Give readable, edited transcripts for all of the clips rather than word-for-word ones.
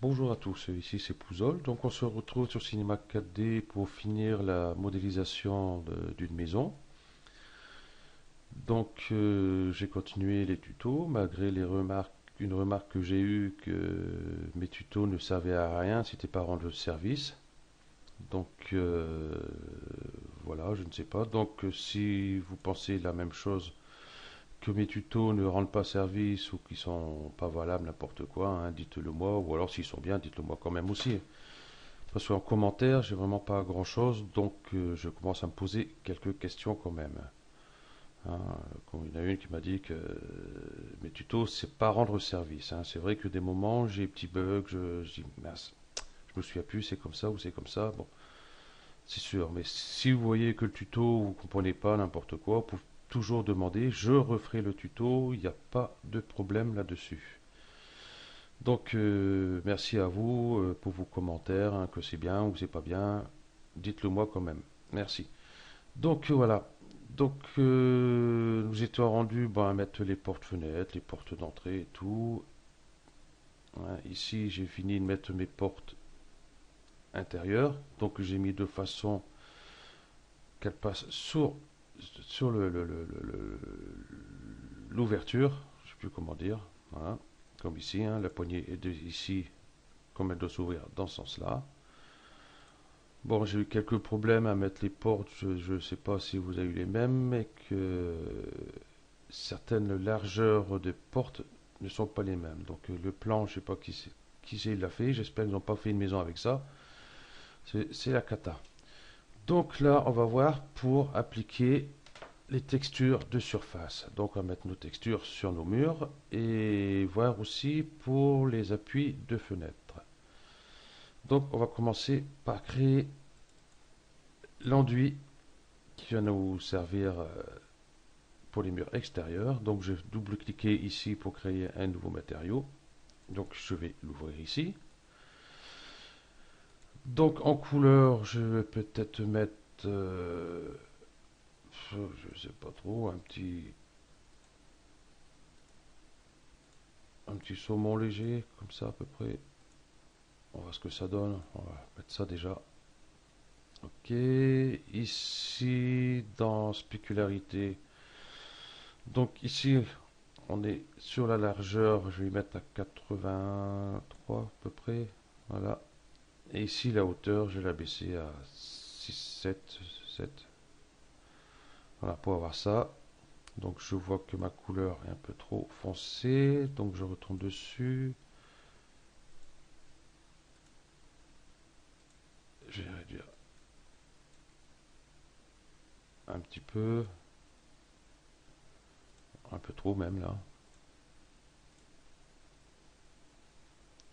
Bonjour à tous, ici c'est Pouzol. Donc on se retrouve sur Cinema 4D pour finir la modélisation d'une maison. Donc j'ai continué les tutos malgré une remarque que j'ai eue que mes tutos ne servaient à rien, c'était pas rendre service. Donc voilà, je ne sais pas. Donc si vous pensez la même chose, que mes tutos ne rendent pas service ou qu'ils sont pas valables, n'importe quoi, hein, dites-le moi. Ou alors s'ils sont bien, dites-le moi quand même aussi. Parce qu'en commentaire, j'ai vraiment pas grand-chose, donc je commence à me poser quelques questions quand même. Hein. Il y en a une qui m'a dit que mes tutos, c'est pas rendre service. Hein. C'est vrai que des moments, j'ai des petits bugs, je dis, mince, je me souviens plus, c'est comme ça ou c'est comme ça. Bon, c'est sûr, mais si vous voyez que le tuto, vous comprenez pas n'importe quoi, vous pouvez toujours demander, je referai le tuto, il n'y a pas de problème là-dessus. Donc, merci à vous pour vos commentaires, hein, que c'est bien ou c'est pas bien. Dites-le moi quand même. Merci. Donc, voilà. Donc, nous étions rendus à mettre les portes-fenêtres, les portes d'entrée et tout. Hein, ici, j'ai fini de mettre mes portes intérieures. Donc, j'ai mis de façon qu'elles passent sur l'ouverture. Je ne sais plus comment dire. Voilà. Comme ici, hein, la poignée est ici, comme elle doit s'ouvrir dans ce sens-là. Bon, j'ai eu quelques problèmes à mettre les portes, je ne sais pas si vous avez eu les mêmes, mais que certaines largeurs des portes ne sont pas les mêmes. Donc le plan, je ne sais pas qui l'a fait, j'espère qu'ils n'ont pas fait une maison avec ça. C'est la cata. Donc là, on va voir pour appliquer les textures de surface. Donc on va mettre nos textures sur nos murs et voir aussi pour les appuis de fenêtres. Donc on va commencer par créer l'enduit qui va nous servir pour les murs extérieurs. Donc je vais double-cliquer ici pour créer un nouveau matériau. Donc je vais l'ouvrir ici. Donc en couleur, je vais peut-être mettre, je ne sais pas trop, un petit saumon léger, comme ça à peu près. On va voir ce que ça donne. On va mettre ça déjà. Ok, ici dans spécularité. Donc ici, on est sur la largeur, je vais mettre à 83 à peu près. Voilà. Et ici, la hauteur, je vais la baisser à 6, 7, 7. Voilà, pour avoir ça. Donc je vois que ma couleur est un peu trop foncée. Donc je retourne dessus. Je vais réduire un petit peu. Un peu trop même là.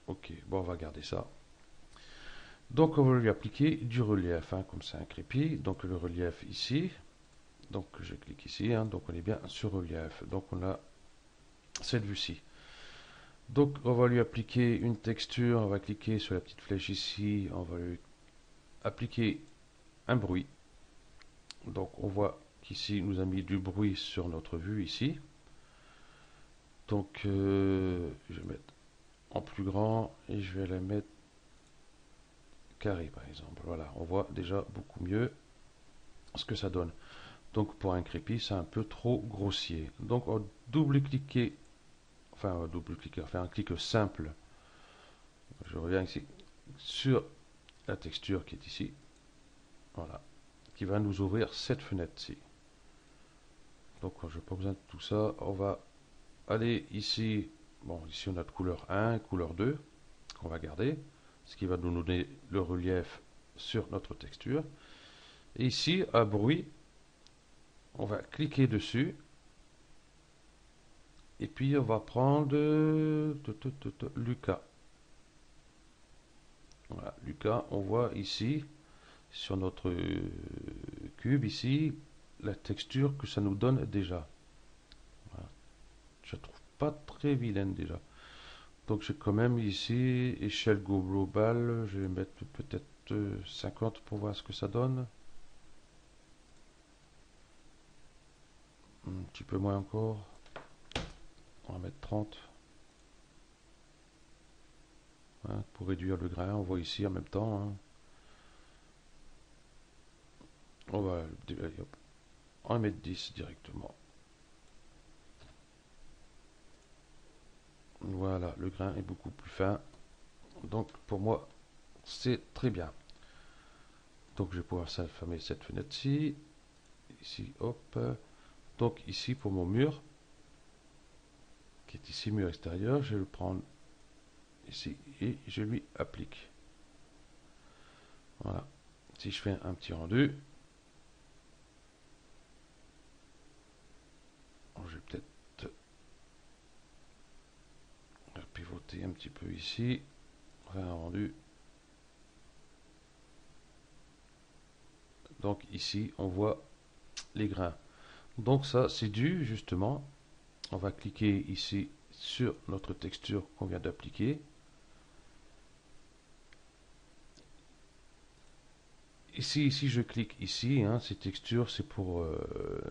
Ok, bon, on va garder ça. Donc on va lui appliquer du relief, hein, comme c'est un crépi. Donc le relief ici. Donc je clique ici, hein, donc on est bien sur relief. Donc on a cette vue-ci. Donc on va lui appliquer une texture, on va cliquer sur la petite flèche ici, on va lui appliquer un bruit. Donc on voit qu'ici il nous a mis du bruit sur notre vue ici. Donc je vais mettre en plus grand et je vais la mettre carré par exemple. Voilà, on voit déjà beaucoup mieux ce que ça donne. Donc pour un crépi, c'est un peu trop grossier. Donc on va double-cliquer, enfin on va double-cliquer, faire un clic simple. Je reviens ici sur la texture qui est ici. Voilà, qui va nous ouvrir cette fenêtre-ci. Donc je n'ai pas besoin de tout ça. On va aller ici. Bon, ici on a de couleur 1, couleur 2, qu'on va garder, ce qui va nous donner le relief sur notre texture. Et ici, à bruit, on va cliquer dessus. Et puis on va prendre Lucas. Voilà, Lucas, on voit ici, sur notre cube ici, la texture que ça nous donne déjà. Voilà. Je la trouve pas très vilaine déjà. Donc j'ai quand même ici échelle globale, je vais mettre peut-être 50 pour voir ce que ça donne. Un petit peu moins encore. On va mettre 30. hein, pour réduire le grain. On voit ici en même temps. Hein. On va en mettre 10 directement. Voilà, le grain est beaucoup plus fin. Donc pour moi, c'est très bien. Donc je vais pouvoir fermer cette fenêtre-ci. Ici, hop. Donc ici pour mon mur, qui est ici mur extérieur, je vais le prendre ici et je lui applique. Voilà. Si je fais un petit rendu, je vais peut-être pivoter un petit peu ici. Un rendu. Donc ici, on voit les grains. Donc ça, c'est dû justement. On va cliquer ici sur notre texture qu'on vient d'appliquer. Ici, je clique ici, hein, ces textures, c'est pour...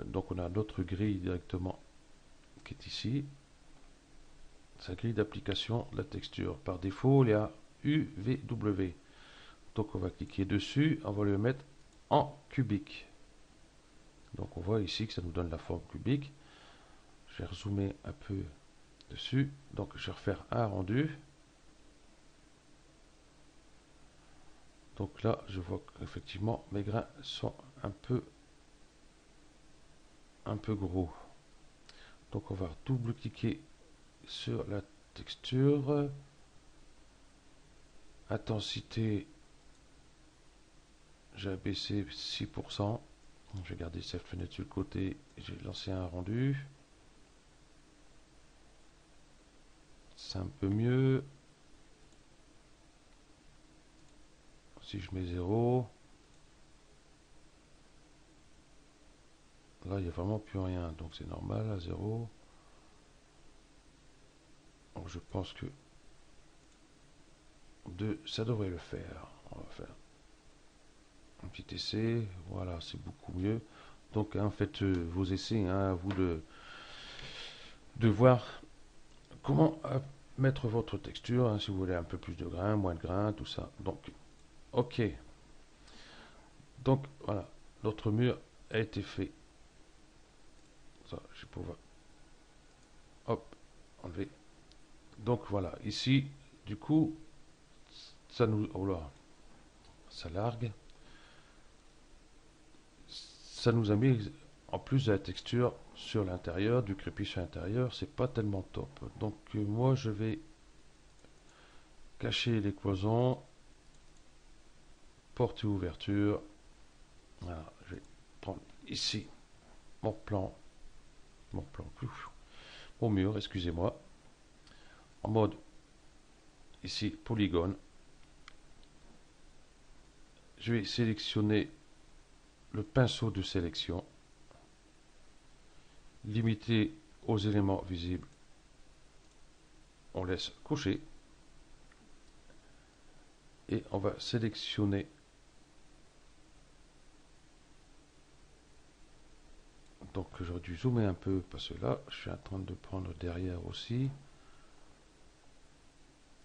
donc on a notre grille directement qui est ici. Sa grille d'application de la texture. Par défaut, il y a UVW. Donc on va cliquer dessus, on va le mettre en cubique. Donc on voit ici que ça nous donne la forme cubique. Je vais rezoomer un peu dessus. Donc je vais refaire un rendu. Donc là, je vois qu'effectivement mes grains sont un peu gros. Donc on va double-cliquer sur la texture. Intensité, j'ai baissé 6%. Je vais garder cette fenêtre sur le côté. J'ai lancé un rendu. C'est un peu mieux. Si je mets 0, là il n'y a vraiment plus rien. Donc c'est normal à 0. Donc je pense que 2, ça devrait le faire. On va faire un petit essai. Voilà, c'est beaucoup mieux. Donc hein, faites vos essais, hein, à vous de voir comment mettre votre texture, hein, si vous voulez un peu plus de grains, moins de grains, tout ça. Donc, ok. Donc voilà, notre mur a été fait. Ça, je vais pouvoir, hop, enlever. Donc voilà, ici, du coup, ça nous, oh là, ça largue. Ça nous a mis en plus de la texture sur l'intérieur, du crépi sur l'intérieur, c'est pas tellement top. Donc moi je vais cacher les cloisons, porte et ouverture. Voilà, je vais prendre ici mon plan, mon mur, excusez-moi, en mode ici polygone. Je vais sélectionner le pinceau de sélection, limiter aux éléments visibles, on laisse coucher et on va sélectionner donc j'aurais dû zoomer un peu parce que là je suis en train de prendre derrière aussi.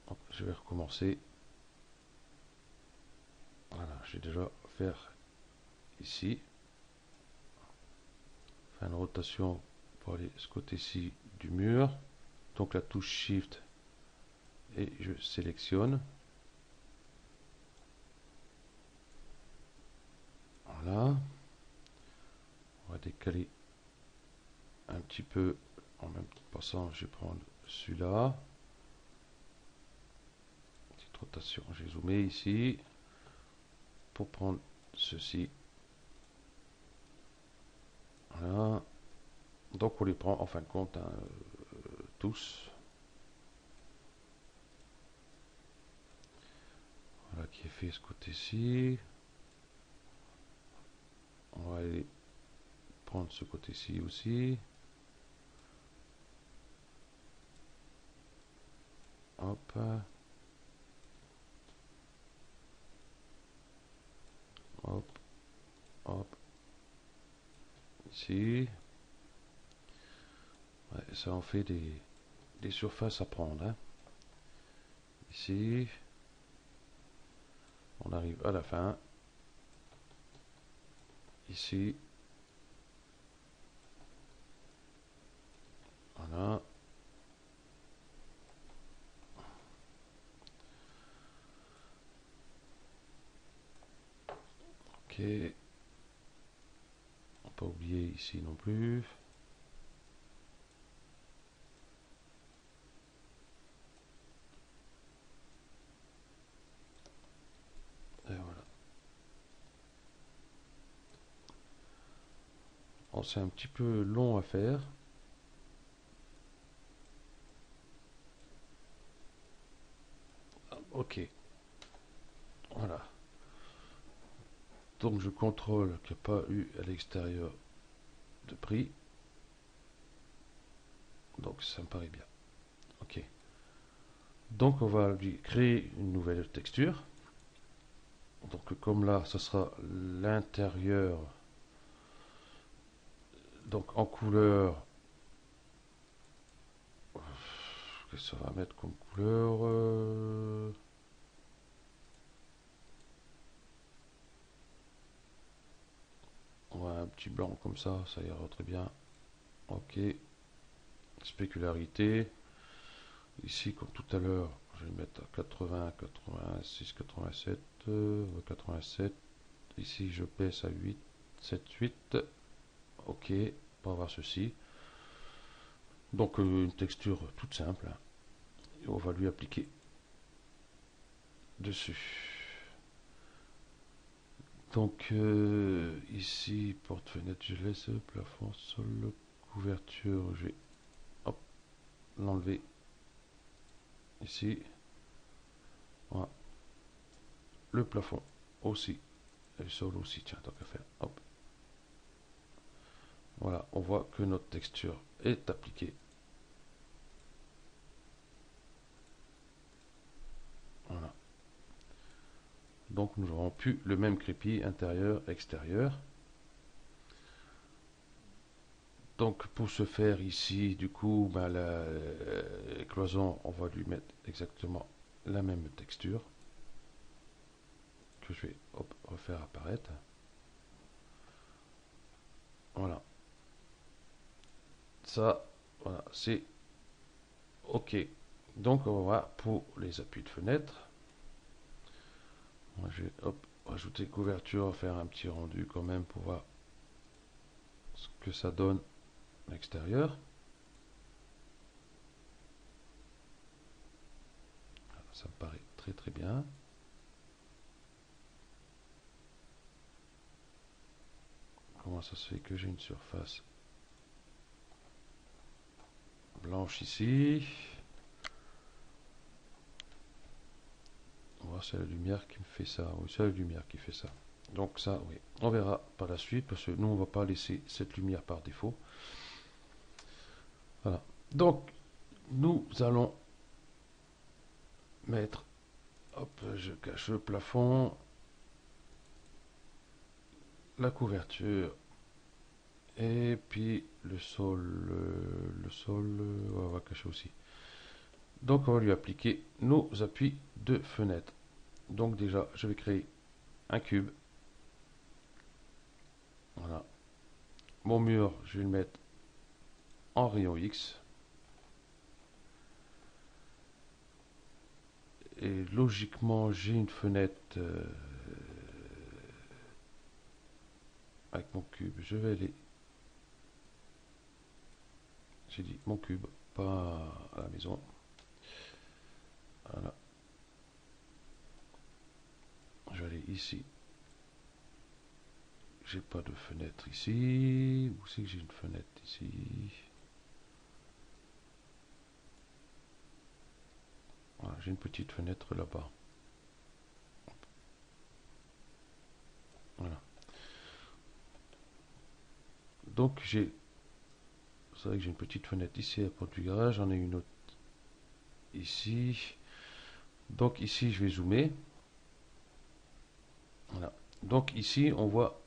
Donc, je vais recommencer. Voilà, je vais déjà faire ici. Faire une rotation pour aller ce côté-ci du mur. Donc la touche Shift et je sélectionne. Voilà. On va décaler un petit peu. En même passant, je vais prendre celui-là. Petite rotation. J'ai zoomé ici pour prendre ceci. Voilà. Donc on les prend en fin de compte hein, tous. Voilà qui est fait ce côté-ci. On va aller prendre ce côté-ci aussi. Hop. Hop. Hop. Ici. Ouais, ça en fait des surfaces à prendre. Hein. Ici. On arrive à la fin. Ici. Voilà. Ok. On peut pas oublier ici non plus. Et voilà. Oh, c'est un petit peu long à faire. Ok. Voilà. Donc je contrôle qu'il n'y a pas eu à l'extérieur de prix. Donc ça me paraît bien. Ok. Donc on va lui créer une nouvelle texture. Donc comme là, ce sera l'intérieur. Donc en couleur, qu'est-ce que ça va mettre comme couleur on va un petit blanc comme ça ira très bien. Ok. Spécularité. Ici, comme tout à l'heure, je vais le mettre à 80, 86, 87, 87. Ici, je baisse à 8, 7, 8. Ok, pour avoir ceci. Donc, une texture toute simple. Et on va lui appliquer dessus. Donc, ici, porte-fenêtre, je laisse plafond, sol, couverture, je vais l'enlever ici. Voilà. Le plafond aussi. Et le sol aussi, tiens, tant qu'à faire. Hop. Voilà, on voit que notre texture est appliquée. Voilà. Donc nous n'aurons plus le même crépi intérieur-extérieur. Donc pour ce faire ici, du coup, ben, la cloison, on va lui mettre exactement la même texture que je vais refaire apparaître. Voilà. Ça, voilà, c'est OK. Donc on va pour les appuis de fenêtre. Moi, je vais rajouter couverture, faire un petit rendu quand même pour voir ce que ça donne à l'extérieur. Ça me paraît très très bien. Comment ça se fait que j'ai une surface blanche ici? C'est la lumière qui me fait ça. Oui, c'est la lumière qui fait ça. Donc ça, oui. On verra par la suite parce que nous, on ne va pas laisser cette lumière par défaut. Voilà. Donc, nous allons mettre, hop, je cache le plafond, la couverture, et puis le sol, on va cacher aussi. Donc, on va lui appliquer nos appuis de fenêtre. Donc déjà, je vais créer un cube. Voilà. Mon mur, je vais le mettre en rayon X. Et logiquement, j'ai une fenêtre avec mon cube. Je vais aller. J'ai dit mon cube, pas à la maison. Voilà. Je vais aller ici. J'ai pas de fenêtre ici. Où c'est que j'ai une fenêtre ici? Voilà, j'ai une petite fenêtre là-bas. Voilà. Donc j'ai. C'est vrai que j'ai une petite fenêtre ici à la porte du garage. J'en ai une autre ici. Donc ici, je vais zoomer. Voilà. Donc ici, on voit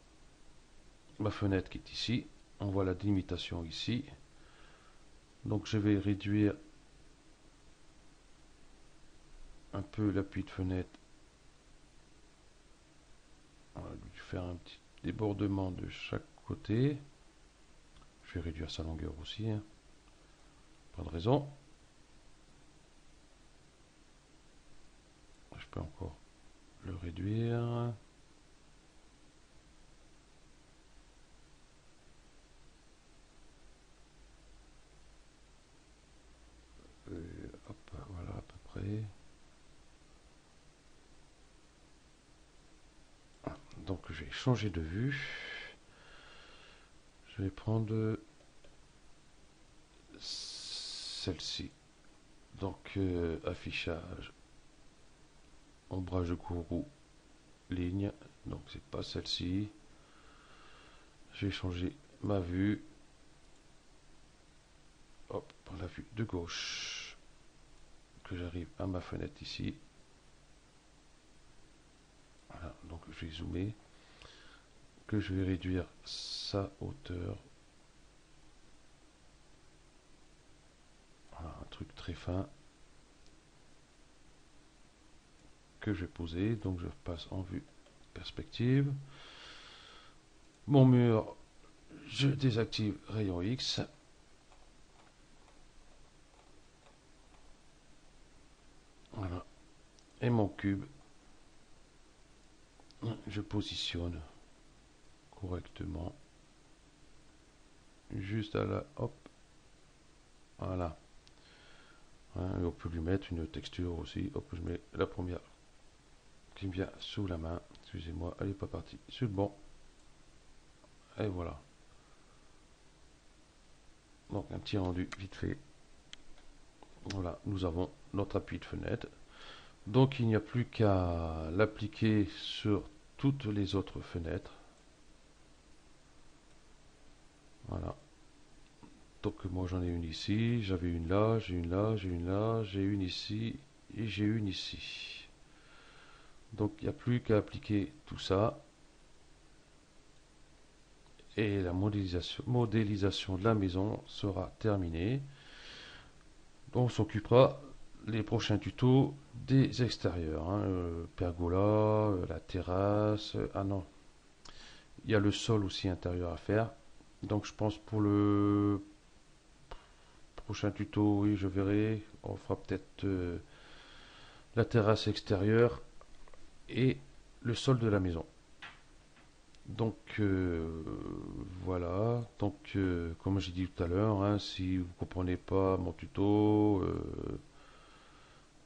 ma fenêtre qui est ici. On voit la délimitation ici. Donc je vais réduire un peu l'appui de fenêtre faire un petit débordement de chaque côté. Je vais réduire sa longueur aussi, hein. Pas de raison. Je peux encore le réduire. Hop, voilà à peu près. Donc je vais changer de vue. Je vais prendre celle-ci. Donc affichage, ombrage de courroux, ligne. Donc c'est pas celle-ci. Je vais changer ma vue. Hop, par la vue de gauche. Que j'arrive à ma fenêtre ici. Voilà, donc je vais zoomer. Que je vais réduire sa hauteur. Voilà, un truc très fin. Que je vais poser. Donc je passe en vue perspective. Mon mur, je désactive rayon X. Voilà. Et mon cube, je positionne correctement. Juste à la... Hop. Voilà. Hein, et on peut lui mettre une texture aussi. Hop, je mets la première qui me vient sous la main. Excusez-moi, elle n'est pas partie. C'est bon. Et voilà. Donc un petit rendu vite fait. Voilà, nous avons notre appui de fenêtre. Donc il n'y a plus qu'à l'appliquer sur toutes les autres fenêtres. Voilà. Donc moi j'en ai une ici, j'avais une là, j'ai une là, j'ai une là, j'ai une ici et j'ai une ici. Donc il n'y a plus qu'à appliquer tout ça. Et la modélisation de la maison sera terminée. On s'occupera les prochains tutos des extérieurs, hein, pergola, la terrasse. Ah non, il y a le sol aussi intérieur à faire. Donc je pense pour le prochain tuto, oui, je verrai. On fera peut-être la terrasse extérieure et le sol de la maison. Donc voilà, donc comme j'ai dit tout à l'heure, hein, si vous ne comprenez pas mon tuto,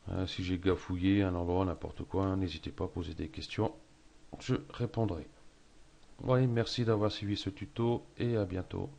hein, si j'ai gafouillé un endroit, n'importe quoi, n'hésitez pas à poser des questions, je répondrai. Oui, merci d'avoir suivi ce tuto et à bientôt.